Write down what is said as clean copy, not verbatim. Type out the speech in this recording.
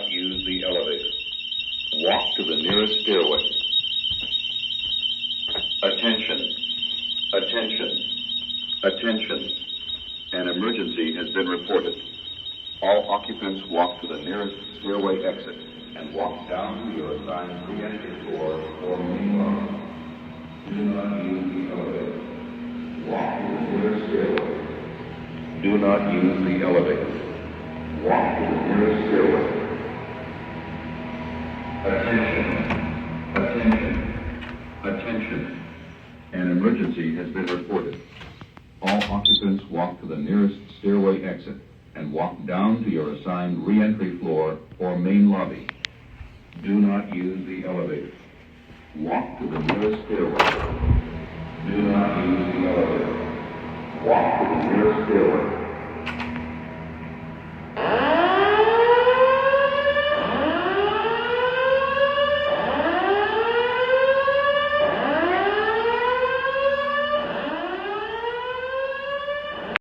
not use the elevator. Walk to the nearest stairway. Attention. Attention. Attention. An emergency has been reported. All occupants walk to the nearest stairway exit and walk down to your assigned re-entry floor or main lobby. Do not use the elevator. Walk to the nearest stairway. Do not use the elevator. Walk to the nearest stairway. Attention. Attention. Attention. An emergency has been reported. All occupants walk to the nearest stairway exit and walk down to your assigned re-entry floor or main lobby. Do not use the elevator. Walk to the nearest stairway. Do not use the elevator. Walk to the nearest stairway.